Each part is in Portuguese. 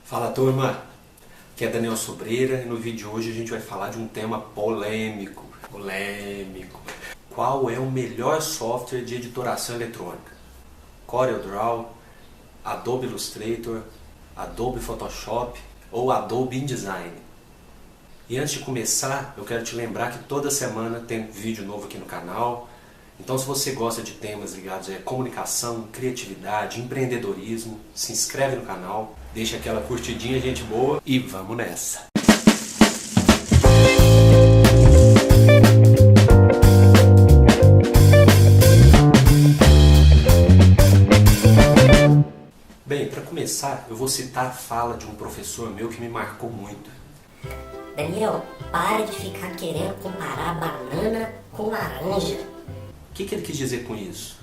Fala turma, aqui é Daniel Sobreira e no vídeo de hoje a gente vai falar de um tema polêmico. Qual é o melhor software de editoração eletrônica? CorelDRAW, Adobe Illustrator, Adobe Photoshop ou Adobe InDesign? E antes de começar, eu quero te lembrar que toda semana tem vídeo novo aqui no canal. Então, se você gosta de temas ligados a comunicação, criatividade, empreendedorismo, se inscreve no canal, deixa aquela curtidinha, gente boa, e vamos nessa! Bem, para começar, eu vou citar a fala de um professor meu que me marcou muito. Daniel, para de ficar querendo comparar banana com laranja. O que ele quis dizer com isso?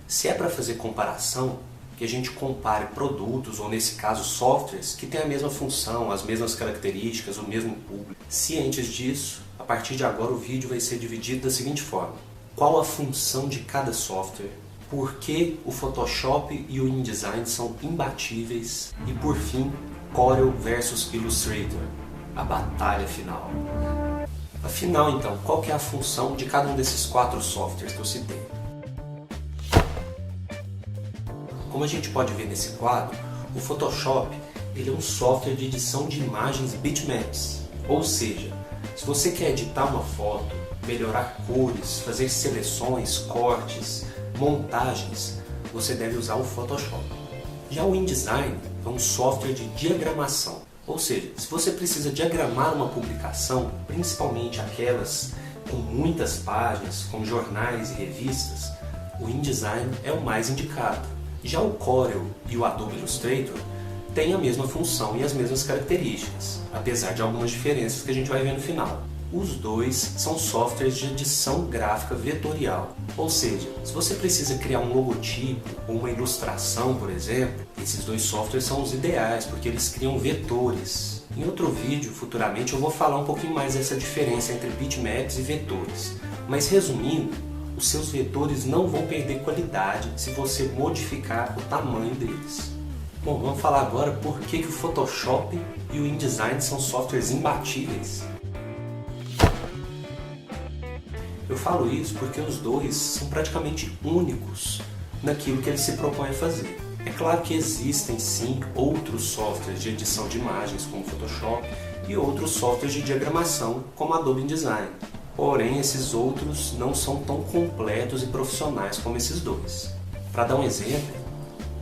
Se é para fazer comparação, que a gente compare produtos, ou nesse caso softwares, que têm a mesma função, as mesmas características, o mesmo público. Cientes disso, a partir de agora o vídeo vai ser dividido da seguinte forma. Qual a função de cada software? Por que o Photoshop e o InDesign são imbatíveis? E por fim, Corel versus Illustrator, a batalha final. Afinal, então, qual que é a função de cada um desses 4 softwares que eu citei? Como a gente pode ver nesse quadro, o Photoshop ele é um software de edição de imagens bitmaps. Ou seja, se você quer editar uma foto, melhorar cores, fazer seleções, cortes, montagens, você deve usar o Photoshop. Já o InDesign é um software de diagramação. Ou seja, se você precisa diagramar uma publicação, principalmente aquelas com muitas páginas, como jornais e revistas, o InDesign é o mais indicado. Já o Corel e o Adobe Illustrator têm a mesma função e as mesmas características, apesar de algumas diferenças que a gente vai ver no final. Os dois são softwares de edição gráfica vetorial, ou seja, se você precisa criar um logotipo ou uma ilustração, por exemplo, esses dois softwares são os ideais, porque eles criam vetores. Em outro vídeo, futuramente, eu vou falar um pouquinho mais dessa diferença entre bitmaps e vetores, mas resumindo, os seus vetores não vão perder qualidade se você modificar o tamanho deles. Bom, vamos falar agora por que o Photoshop e o InDesign são softwares imbatíveis. Eu falo isso porque os dois são praticamente únicos naquilo que eles se propõem a fazer. É claro que existem sim outros softwares de edição de imagens como o Photoshop e outros softwares de diagramação como Adobe InDesign. Porém, esses outros não são tão completos e profissionais como esses dois. Para dar um exemplo,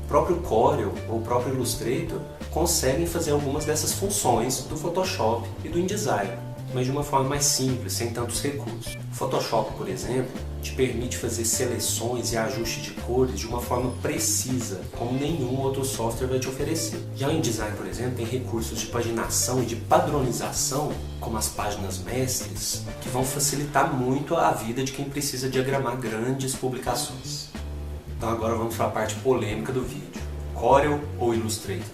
o próprio Corel ou o próprio Illustrator conseguem fazer algumas dessas funções do Photoshop e do InDesign, mas de uma forma mais simples, sem tantos recursos. O Photoshop, por exemplo, te permite fazer seleções e ajuste de cores de uma forma precisa, como nenhum outro software vai te oferecer. Já o InDesign, por exemplo, tem recursos de paginação e de padronização, como as páginas mestres, que vão facilitar muito a vida de quem precisa diagramar grandes publicações. Então agora vamos para a parte polêmica do vídeo. Corel ou Illustrator?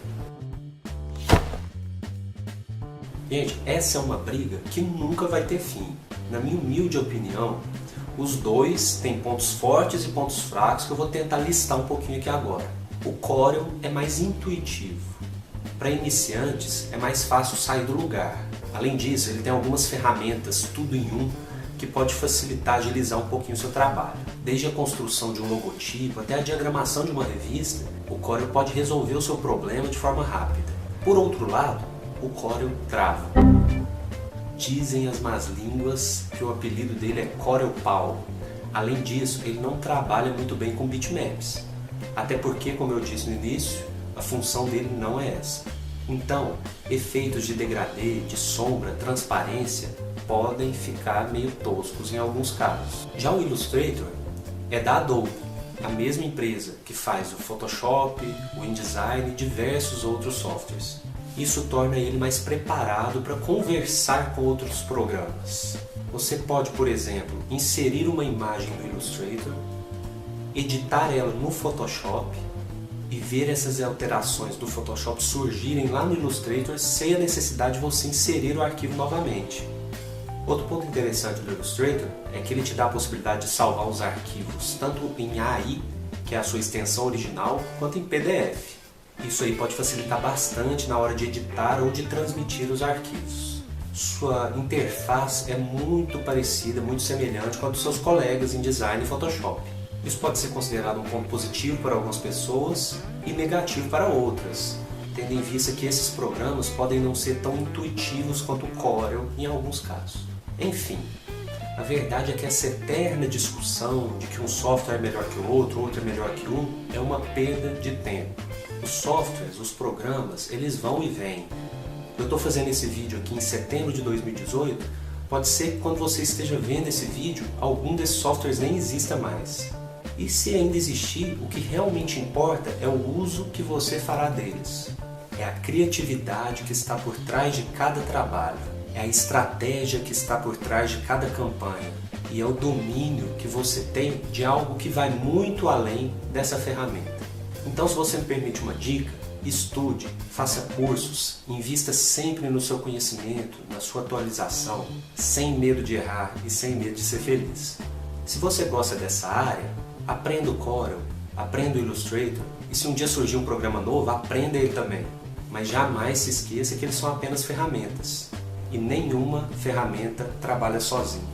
Gente, essa é uma briga que nunca vai ter fim. Na minha humilde opinião, os dois têm pontos fortes e pontos fracos que eu vou tentar listar um pouquinho aqui agora. O Corel é mais intuitivo. Para iniciantes, é mais fácil sair do lugar. Além disso, ele tem algumas ferramentas, tudo em um, que pode facilitar, agilizar um pouquinho o seu trabalho. Desde a construção de um logotipo até a diagramação de uma revista, o Corel pode resolver o seu problema de forma rápida. Por outro lado, o Corel trava. Dizem as más línguas que o apelido dele é Corel Pau. Além disso, ele não trabalha muito bem com bitmaps. Até porque, como eu disse no início, a função dele não é essa. Então, efeitos de degradê, de sombra, transparência podem ficar meio toscos em alguns casos. Já o Illustrator é da Adobe, a mesma empresa que faz o Photoshop, o InDesign e diversos outros softwares. Isso torna ele mais preparado para conversar com outros programas. Você pode, por exemplo, inserir uma imagem no Illustrator, editar ela no Photoshop e ver essas alterações do Photoshop surgirem lá no Illustrator sem a necessidade de você inserir o arquivo novamente. Outro ponto interessante do Illustrator é que ele te dá a possibilidade de salvar os arquivos tanto em AI, que é a sua extensão original, quanto em PDF. Isso aí pode facilitar bastante na hora de editar ou de transmitir os arquivos. Sua interface é muito parecida, muito semelhante com a dos seus colegas em design e Photoshop. Isso pode ser considerado um ponto positivo para algumas pessoas e negativo para outras, tendo em vista que esses programas podem não ser tão intuitivos quanto o Corel em alguns casos. Enfim, a verdade é que essa eterna discussão de que um software é melhor que o outro é melhor que um, é uma perda de tempo. Os softwares, os programas, eles vão e vêm. Eu estou fazendo esse vídeo aqui em setembro de 2018, pode ser que quando você esteja vendo esse vídeo, algum desses softwares nem exista mais. E se ainda existir, o que realmente importa é o uso que você fará deles. É a criatividade que está por trás de cada trabalho, é a estratégia que está por trás de cada campanha e é o domínio que você tem de algo que vai muito além dessa ferramenta. Então, se você me permite uma dica, estude, faça cursos, invista sempre no seu conhecimento, na sua atualização, sem medo de errar e sem medo de ser feliz. Se você gosta dessa área, aprenda o Corel, aprenda o Illustrator e se um dia surgir um programa novo, aprenda ele também. Mas jamais se esqueça que eles são apenas ferramentas e nenhuma ferramenta trabalha sozinha.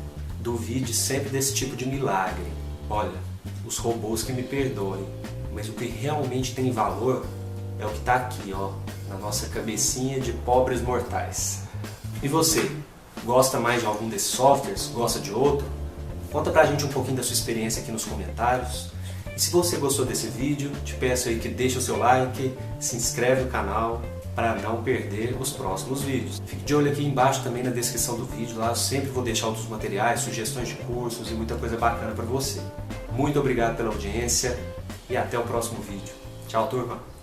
Duvide sempre desse tipo de milagre. Olha, os robôs que me perdoem, mas o que realmente tem valor é o que está aqui, ó, na nossa cabecinha de pobres mortais. E você, gosta mais de algum desses softwares? Gosta de outro? Conta pra gente um pouquinho da sua experiência aqui nos comentários. E se você gostou desse vídeo, te peço aí que deixe o seu like, se inscreve no canal para não perder os próximos vídeos. Fique de olho aqui embaixo também na descrição do vídeo, lá eu sempre vou deixar outros materiais, sugestões de cursos e muita coisa bacana para você. Muito obrigado pela audiência e até o próximo vídeo. Tchau, turma!